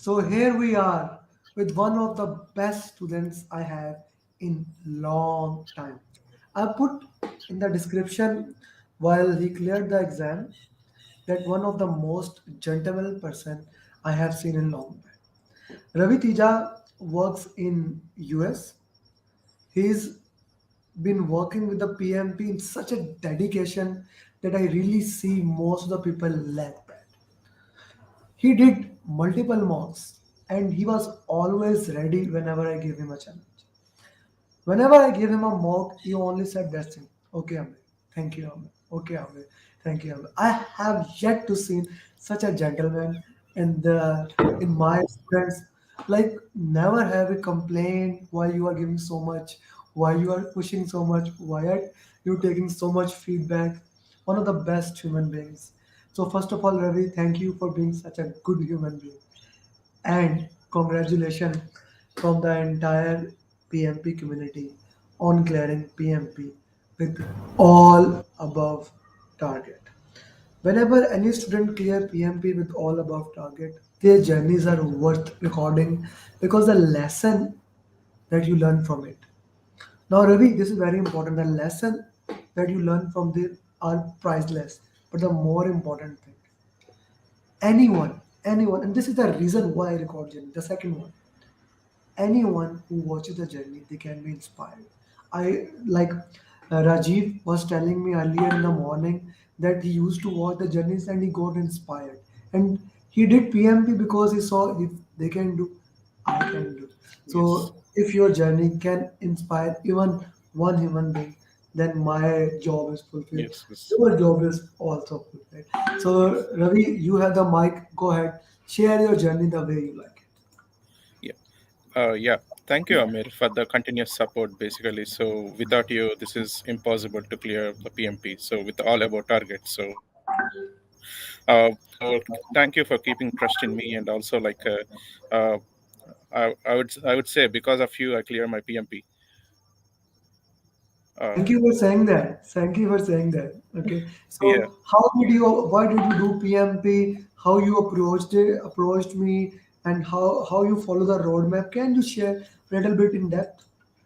So here we are with one of the best students I have in long time. I put in the description while he cleared the exam that one of the most gentleman person I have seen in long time. Raviteja works in US. He's been working with the PMP in such a dedication that I really see most of the people lack that. He did multiple mocks and he was always ready whenever I gave him a challenge. Whenever I gave him a mock, he only said that thing. Okay, Amir. Thank you, Amir. Okay, Amir. Thank you, Amir. I have yet to see such a gentleman in my students. Like never have a complaint why you are giving so much, why you are pushing so much, why are you taking so much feedback. One of the best human beings. So first of all, Ravi, thank you for being such a good human being. And congratulations from the entire PMP community on clearing PMP with all above target. Whenever any student clear PMP with all above target, their journeys are worth recording because the lesson that you learn from it. Now, Ravi, this is very important. The lesson that you learn from this are priceless. But the more important thing, anyone, and this is the reason why I record journey. The second one, anyone who watches the journey, they can be inspired. I like Rajiv was telling me earlier in the morning that he used to watch the journeys and he got inspired, and he did PMP because he saw if they can do, I can do. So Yes. if your journey can inspire even one human being, then my job is fulfilled. Yes. Yes. Your job is also fulfilled. So Yes. Ravi, you have the mic, go ahead, share your journey the way you like it. Yeah. Yeah. Thank you, Amir, for the continuous support. Basically, so without you, this is impossible to clear the PMP. So with all about targets. So thank you for keeping trust in me, and also uh, I would say because of you, I clear my PMP. Uh, Thank you for saying that. Thank you for saying that. Okay. yeah. So why did you do PMP? How you approached me, and how you follow the roadmap? Can you share a little bit in depth?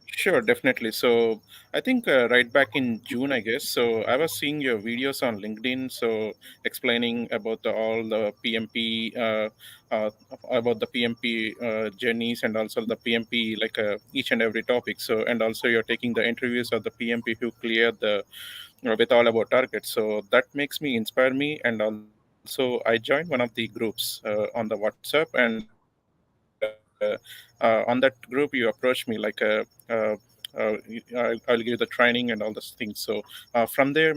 Sure, definitely. So I think right back in June, I guess. So I was seeing your videos on LinkedIn, so explaining about all the PMP, uh, about the PMP journeys, and also the PMP, like each and every topic. So and also you're taking the interviews of the PMP who cleared the with all about targets. So that makes me inspire me, and also I joined one of the groups on the WhatsApp, and on that group you approached me like I'll give you the training and all those things. So from there,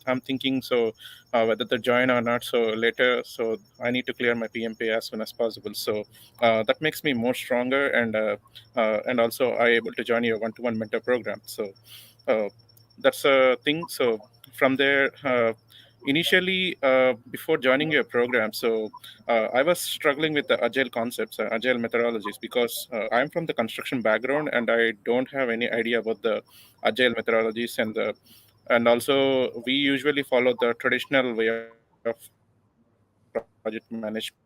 I'm thinking so whether to join or not. So later, so I need to clear my PMP as soon as possible. So that makes me more stronger, and also I able to join your one-to-one mentor program. So uh, that's a thing. So from there. Initially, before joining your program, so I was struggling with the agile concepts, agile methodologies, because I'm from the construction background and I don't have any idea about the agile methodologies, and also we usually follow the traditional way of project management.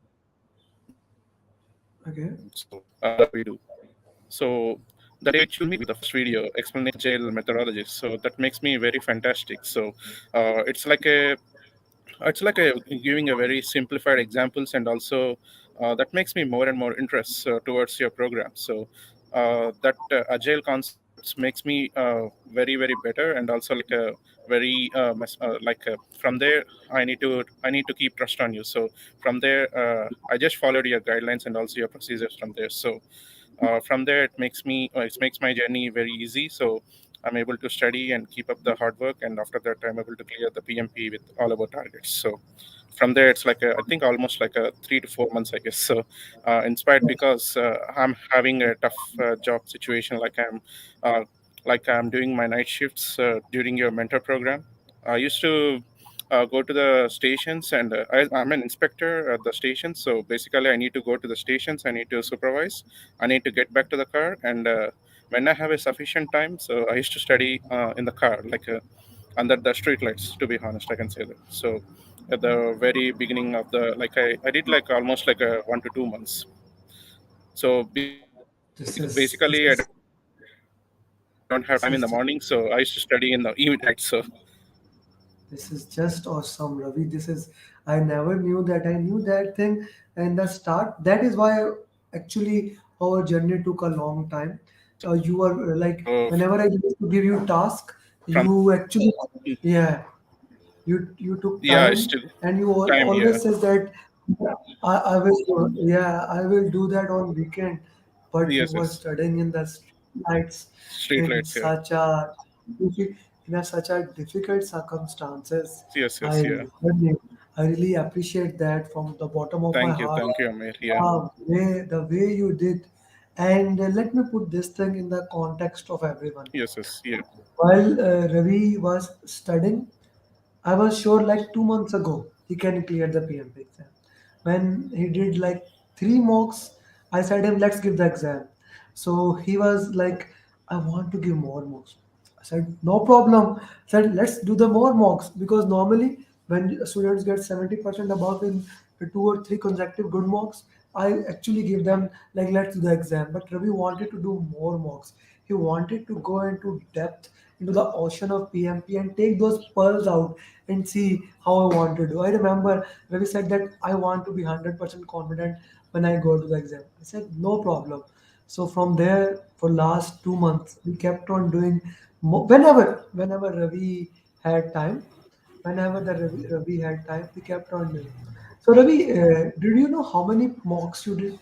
So Okay. that's what we do. So the day which you meet me with the first video explaining agile methodologies, so that makes me very fantastic. So it's like a giving a very simplified examples, and also that makes me more and more interest towards your program. So that agile concepts makes me very better, and also like a very from there I need to keep trust on you. So from there I just followed your guidelines and also your procedures from there. So from there it makes my journey very easy. So I'm able to study and keep up the hard work, and after that I'm able to clear the PMP with all our targets. So from there it's like I think almost like a 3 to 4 months, I guess. So inspired because I'm having a tough job situation, uh, like I'm doing my night shifts during your mentor program. I used to go to the stations, and I'm an inspector at the stations. So basically, I need to go to the stations. I need to supervise. I need to get back to the car, and when I have a sufficient time, so I used to study in the car, like under the street lights. To be honest, I can say that. So at the very beginning of the, like I did like almost like a 1 to 2 months. So This basically, I is don't have this time in is the morning, so I used to study in the this evening is night. So This is just awesome, Ravi. This is I never knew that. I knew that thing in the start. That is why actually our journey took a long time. You were like so whenever I used to give you task, from you actually yeah you took yeah, time still and you time, yeah. always says that I will yeah I will do that on weekend, but you Yes, were yes. studying in the nights Street in lights, yeah. such a such a difficult circumstances. Yes, I yes, yeah. never knew. I really appreciate that from the bottom of my heart. Thank you, Amir. Yeah. The way you did, and let me put this thing in the context of everyone. Yes, yes, yeah. While Ravi was studying, I was sure like 2 months ago he can clear the PMP exam. When he did like three mocks, I said him, let's give the exam. So he was like, I want to give more mocks. I said, no problem. I said, let's do the more mocks because normally when students get 70% above in two or three consecutive good mocks, I actually give them like let's do the exam. But Ravi wanted to do more mocks. He wanted to go into depth into the ocean of PMP and take those pearls out and see how I want to do. I remember Ravi said that I want to be 100% confident when I go to the exam. I said no problem. So from there, for last 2 months, we kept on doing whenever Ravi had time, whenever the Ravi had time, we kept on doing. So Ravi, did you know how many mocks you did?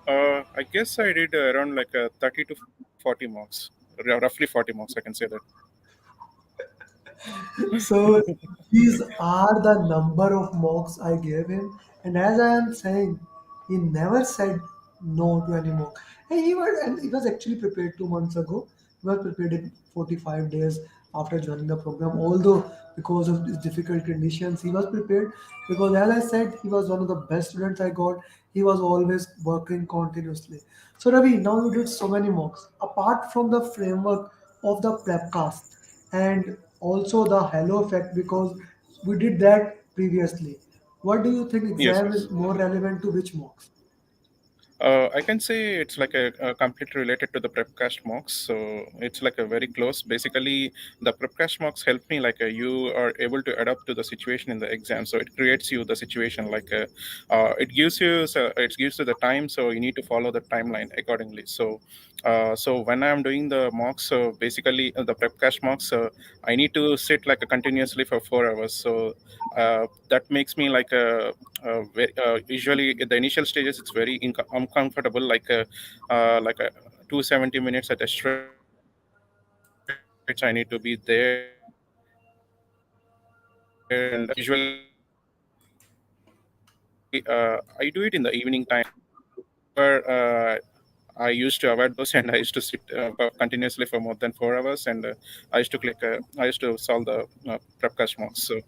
I guess I did around like 30 to 40 marks, roughly 40 marks, I can say that. So these are the number of mocks I gave him, and as I am saying, he never said no to any mock. And he was actually prepared 2 months ago. He was prepared in 45 days after joining the program. Although because of these difficult conditions, he was prepared because as I said, he was one of the best students I got. He was always working continuously. So Ravi, now you did so many mocks. Apart from the framework of the prepcast and also the halo effect because we did that previously. What do you think Yes, exam yes. is more relevant to which mocks? I can say it's like a completely related to the prepcast mocks. So it's like a very close. Basically, the prepcast mocks help me like you are able to adapt to the situation in the exam. So it creates you the situation like it gives you the time. So you need to follow the timeline accordingly. So when I'm doing the mocks, so basically the prepcast mocks, I need to sit like continuously for 4 hours. So that makes me like usually at the initial stages it's very uncomfortable like 270 minutes at a stretch I need to be there, and usually I do it in the evening time. However, I used to avoid those and I used to sit continuously for more than 4 hours, and I used to solve the prepcast mocks. So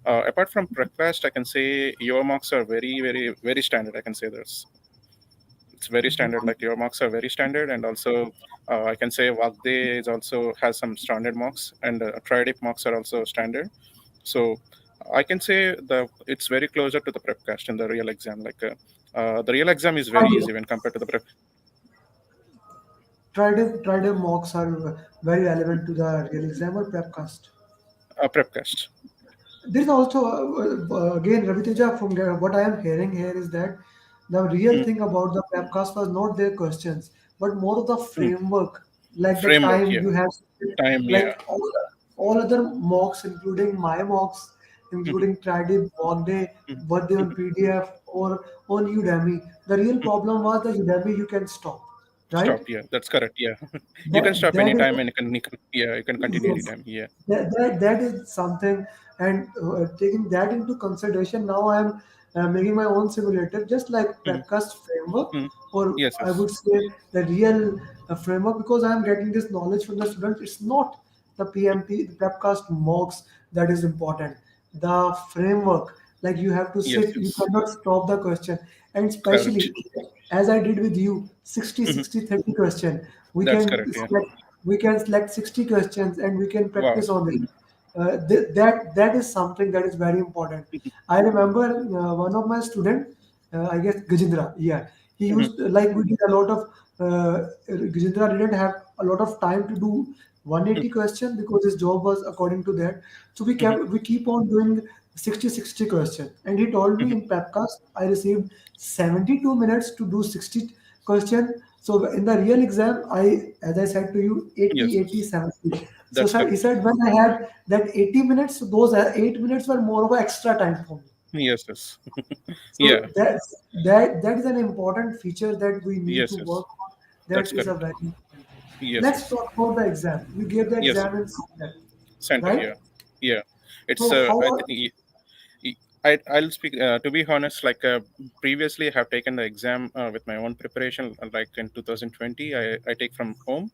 apart from prepcast, I can say your mocks are very standard. I can say there's it's very standard. Like your mocks are very standard, and also I can say Workday is also has some standard mocks, and Tridip mocks are also standard. So I can say it's very closer to the prepcast in the real exam. The real exam is very Tried easy when compared to the tried mocks are very relevant to the real exam or prepcast. prepcast. There is also again Raviteja from what I am hearing here is that the real Mm, thing about the webcast was not their questions, but more of the mm. framework, like the Framework, time yeah. you have, Time, yeah. like all other mocks, including my mocks, Mhm, including Tradip, Workday, mhm, Workday on mhm, PDF or on Udemy. The real mhm. problem was the Udemy you can stop, Stop, right? yeah, that's correct, yeah. You can That stop that is anytime, and yeah, you can continue yes, anytime, yeah. that is something, and taking that into consideration, now I am making my own simulator, just like Mhm, Prepcast framework, mhm. or Yes, I yes. would say the real framework, because I am getting this knowledge from the students. It's not the PMP, the Prepcast mocks that is important. The framework, like you have to Yes, sit, you yes. cannot stop the question, and Correct. especially as I did with you, 60, Mhm. 60, 30 question. We That's can correct, yeah. select we can select 60 questions and we can Wow. practice on it. That is something that is very important. Mhm, I remember one of my student, I guess Gajendra, yeah, He Hmm. used, like we did a lot of, Gajendra didn't have a lot of time to do 180 question because his job was according to that. So Hmm. we keep on doing 60 question. And he told me in Pepcast, I received 72 minutes to do 60 question. So in the real exam, as I said to you, Yes, 80, 80, yes, 70. So that's sir, he correct. said when I had that 80 minutes, those 8 minutes were more of an extra time for me. Yes, yes. Yeah, So that is an important feature that we need to yes, yes, work on. That that's is a correct. very important thing. Yes, Let's yes, talk about the exam. You gave the yes. exam in Subject, Center, right? yeah, yeah. It's So how I are think I'll speak to be honest. Like previously, I have taken the exam with my own preparation. Like in 2020, I take from home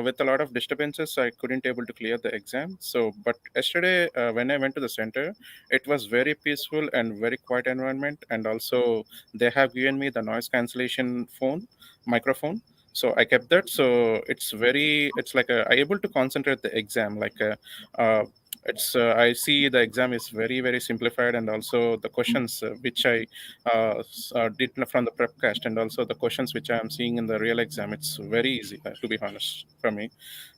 with a lot of disturbances. I couldn't able to clear the exam. So, but yesterday when I went to the center, it was very peaceful and very quiet environment. And also, they have given me the noise cancellation microphone. So I kept that. So it's like I able to concentrate the exam. Like uh, it's I see the exam is very very simplified, and also the questions which I did from the prepcast, and also the questions which I am seeing in the real exam, it's very easy to be honest for me.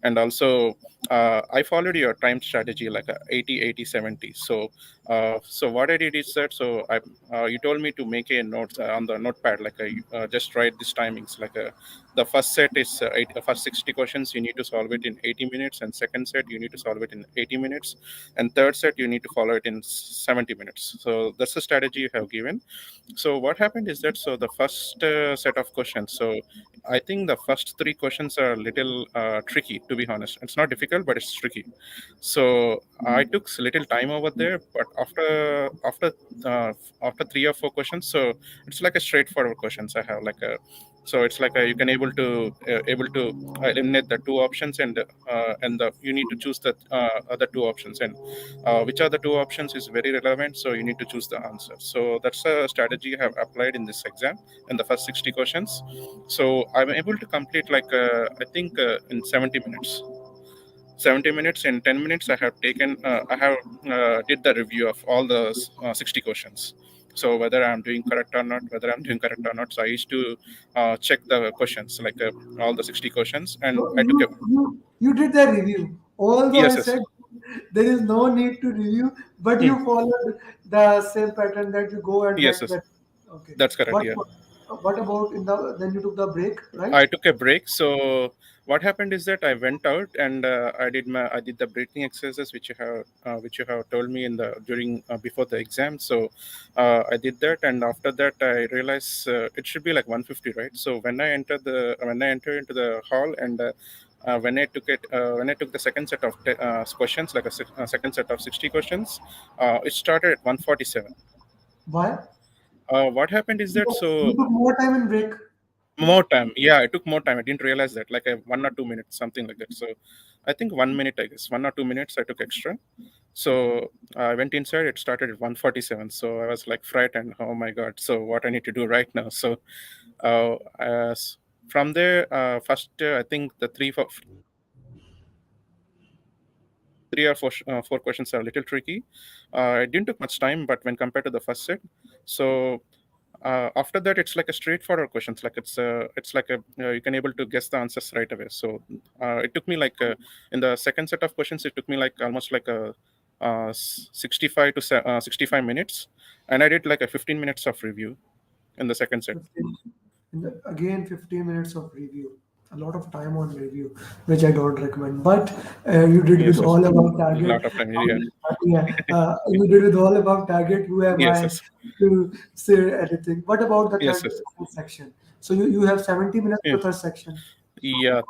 And also I followed your time strategy like 80 80 70. So so what I did is that, so I you told me to make a note on the notepad, like just write these timings, like the first set is first 60 questions you need to solve it in 80 minutes, and second set you need to solve it in 80 minutes, and third set you need to follow it in 70 minutes. So that's the strategy you have given. So what happened is that, so the first set of questions, so I think the first three questions are a little tricky, to be honest. It's not difficult, but it's tricky. So I took little time over there, but uh, after 3 or 4 questions, so it's like a straightforward questions I have, like a, so it's like you can able to eliminate the two options, and the you need to choose the other two options, and which are the two options is very relevant, so you need to choose the answer. So that's a strategy I have applied in this exam in the first 60 questions. So I'm able to complete like I think in 70 minutes. 70 minutes. In 10 minutes I have taken I have did the review of all the 60 questions. So whether I'm doing correct or not, whether I'm doing correct or not, so I used to check the questions, like all the 60 questions, and so I took a, you did the review. Although I yes, yes. said there is no need to review, but Hmm. you followed the same pattern that you go and Yes, write yes, that. Okay. that's correct, What yeah. what about in the then you took the break, right? I took a break. So what happened is that I went out, and I did the breathing exercises which you have told me in the during before the exam. So I did that, and after that I realized it should be like 150, right? So when I entered into the hall, and when I took the second set of questions, like second set of 60 questions, it started at 147. Why? What happened is that, You so took more time in break. more time. Yeah, it took more time. I didn't realize that. Like 1 or 2 minutes, something like that. So I think 1 minute, I guess. 1 or 2 minutes I took extra. So I went inside, it started at 147. So I was like frightened. Oh my God. So what I need to do right now? So as from there, first, I think the 4 questions are a little tricky. It didn't took much time, but when compared to the first set, so after that it's like a straightforward questions, like it's like a you can able to guess the answers right away. So it took me like in the second set of questions, it took me like almost like a 65 minutes, and I did like a 15 minutes of review in the second set. 15, again 15 minutes of review. A lot of time on review, which I don't recommend. But you did with Yes, yes. all about A target. lot of time, yeah. Yeah, you did with all about target. Who am Yes, I yes. to say anything? What about the Yes, yes. third section? So you have 70 minutes Yeah, for third section. yeah.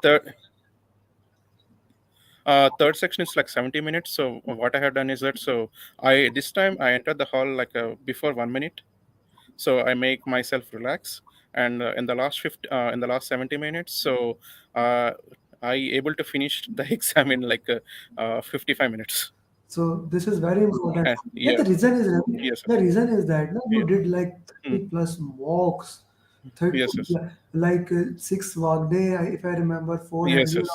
Third section is like 70 minutes. So what I have done is that, so I this time I entered the hall like before 1 minute, so I make myself relax, and in the last 70 minutes, so uh, I able to finish the exam in like 55 minutes. So this is very important. And Yeah. Yes, the yes. reason is that no, you Yeah. did like Mm. 30 plus mocks, 30, Yes, yes. like six work day, if I remember, Yes, yes.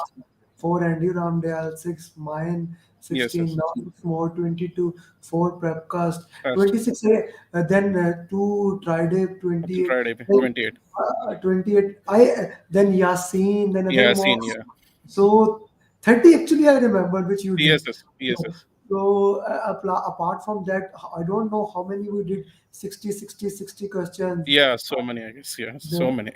four Andy Ramdale, six mine, Yes, 16, yes. now it's more 22, 4 prepcast, First 26, then 2 Friday, 28, Friday like, 28. 28, then Yasin, then other Yeah, seen. mocks. Yeah. So 30 actually I remember which you Yes, did. yes. Yes, So, yes. apart from that, I don't know how many we did 60, 60, 60 questions. Yeah, so many. I guess. Yeah, so The, many.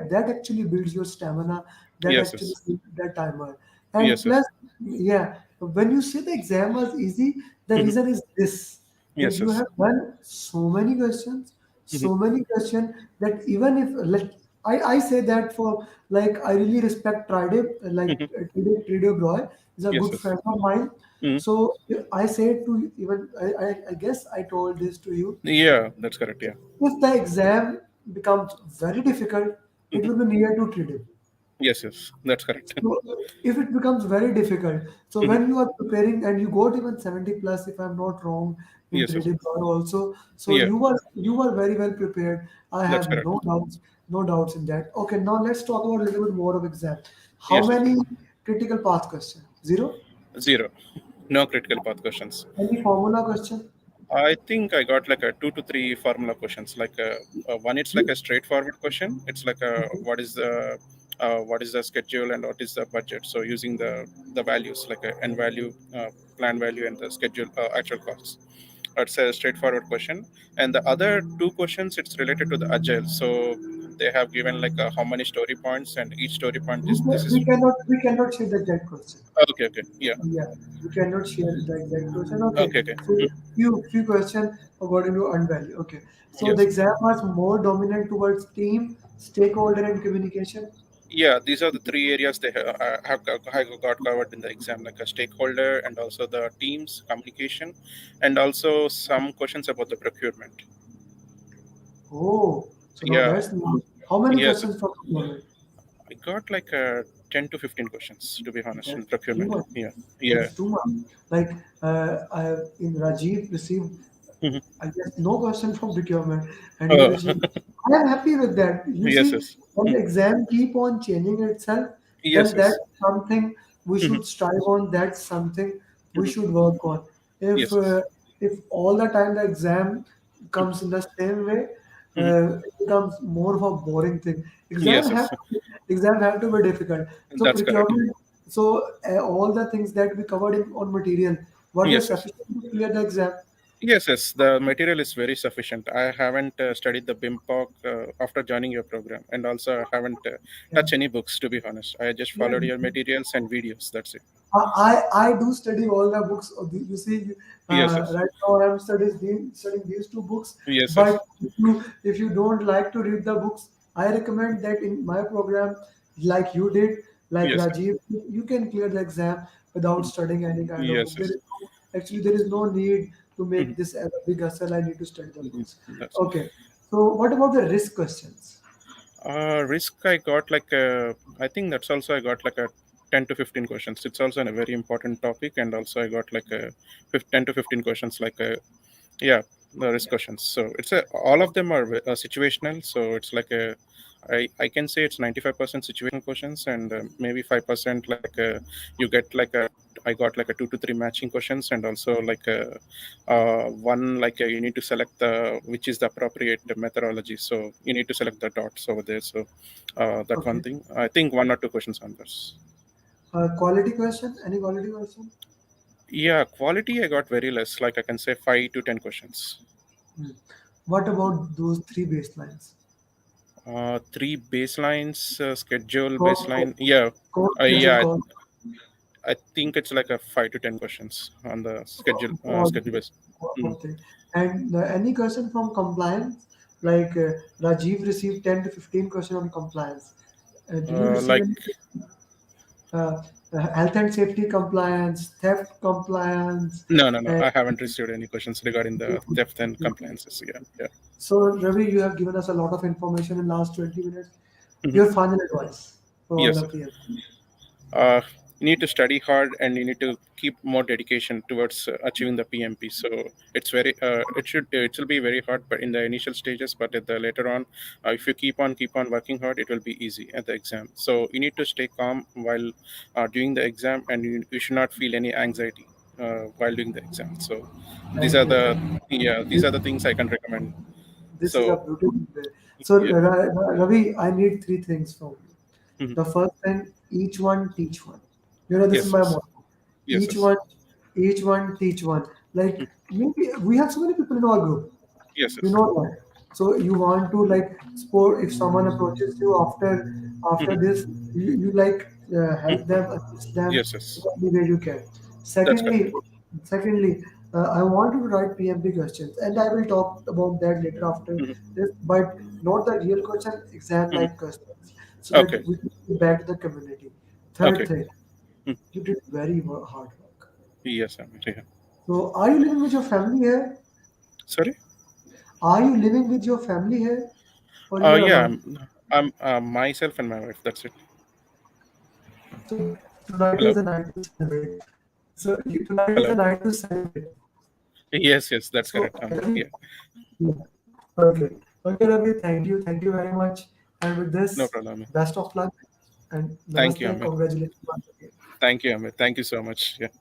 that actually builds your stamina. That Yes, actually yes. builds that timer. And Yes, yes. plus, yeah, when you say the exam was easy, the Mhm. reason is this, that Yes, you yes. have done Mhm. so many questions that even if like I say that for like I really respect Trade, like Mhm. Trade Broy is a Yes, good yes. friend of mine. Mhm. So I say to even I guess I told this to you. Yeah, that's correct. Yeah. If the exam becomes very difficult, it Mhm. will be near to treating. Yes, yes. That's correct. So if it becomes very difficult, so Mhm. when you are preparing and you got even 70 plus, if I'm not wrong, in Yes, yes. 3D Pro also, so Yeah, you were very well prepared. I that's have correct. no doubts in that. Okay, now let's talk about a little bit more of exam. How Yes, yes. many critical path questions? Zero? Zero. No critical path questions. Any formula question? I think I got like a two to three formula questions. Like one, it's like a straightforward question. It's like a what is the schedule and what is the budget. So using the values like a n value, plan value, and the schedule actual costs. It's a straightforward question. And the other two questions, it's related to the agile. So they have given like how many story points, and each story point is this is We cannot say the exact question. okay. Okay. Yeah. Yeah, we cannot share the exact question. Okay, Okay. Okay. so few question according to unvalue. Okay, so the Yes. exam was more dominant towards team, stakeholder, and communication. Yeah, these are the three areas they have got covered in the exam, like a stakeholder and also the teams communication, and also some questions about the procurement. Oh, so now Yeah. that's new. How many Yes, questions from procurement? I got like 10 to 15 questions to be honest in That's too procurement. much. Yeah. Yeah. That's too much. Like I in Rajiv received Mhm. I guess no question from procurement, and you Oh. receive. I am happy with that. You Yes, see, yes. when the Mhm. exam keep on changing itself, Yes, then that's yes. something we Mhm. should strive on. That's something we Mhm. should work on. If Yes, yes. uh, if all the time the exam Mhm. comes in the same way, Mhm. it becomes more of a boring thing. Yes, yes. Exam have to be difficult. So That's correct. procurement. So all the things that we covered on material were they Yes, yes. sufficient to clear the exam? Yes, yes, the material is very sufficient. I haven't studied the BIMPOC after joining your program, and also I haven't Yeah. touched any books to be honest. I just Yeah, followed your materials and videos. That's it. I do study all the books. You see, Yes, yes, right now I'm studying these two books. yes, But yes, if you don't like to read the books, I recommend that in my program, like you did, like yes, yes, Rajiv, you can clear the exam without mhm, studying any kind of yes, book. yes. Actually there is no need to Mhm, make this as a big hustle. I need to study the mhm. books. That's Okay. So what about the risk questions? risk. I got like I think that's also I got like a 10 to 15 questions. It's also a very important topic, and also I got like 10 to 15 questions like yeah, the risk questions. So it's a all of them are situational. So it's like a I can say it's 95% situational questions, and maybe 5% like you get like a I got like a two to three matching questions, and also like a one like you need to select the which is the appropriate methodology. So you need to select the dots over there. So that one Okay. thing. I think one or two questions on this. Quality question? Any quality question? Yeah, quality I got very less. Like I can say 5 to 10 questions. Hmm. What about those three baselines? Three baselines, schedule Code, baseline. Yeah, schedule yeah. code, I think it's like a 5 to 10 questions on the all schedule base. all Mhm. thing. And any question from compliance? Like Rajiv received 10 to 15 question on compliance. Did you receive Like any health and safety compliance, theft compliance? no, no, no. And I haven't received any questions regarding the theft and compliances. Yeah, yeah. so Ravi, you have given us a lot of information in last 20 minutes. Mhm. Your final advice for all Yes, the sir. players. Uh, you need to study hard and you need to keep more dedication towards achieving the PMP. So it's very it will be very hard, but in the initial stages, but at the later on, if you keep on working hard, it will be easy at the exam. So you need to stay calm while doing the exam, and you should not feel any anxiety while doing the exam. So these Thank are you. the, Thank yeah, these you. are the things I can recommend. This is a So beautiful way. So, yeah. Ravi, I need three things from you. Mhm. The first thing, each one teach one. You know, this is Yes, my yes, motto. yes, Each yes. one, each one teach one. Mhm. Like maybe we have so many people in our group. Yes, You yes. know that. So you want to like sport if someone approaches you after Mhm. this, you like help Mhm. them, assist them Yes, in yes. any way you can. That's Secondly, correct. secondly, I want you to write PMP questions, and I will talk about that later after Mhm. this, but not the real question, exam Mhm. like questions, so that Okay. we can give back to the community. Third Okay. thing, Mhm. you did very hard work. Yes, I'm yeah. So, are you living with your family here? Sorry. Are you living with your family here, or you are Yeah. alone? I'm myself and my wife. That's it. So tonight is Hello. the night to celebrate. So tonight is the Hello. night to celebrate. Yes, yes. That's So correct. Ravi, Yeah. yeah. Okay, okay, Ravi. Thank you very much. And with No this, problem. best of luck and Thank namaste you, and Amit. congratulations once again. Thank you, Amit. Thank you so much. Yeah.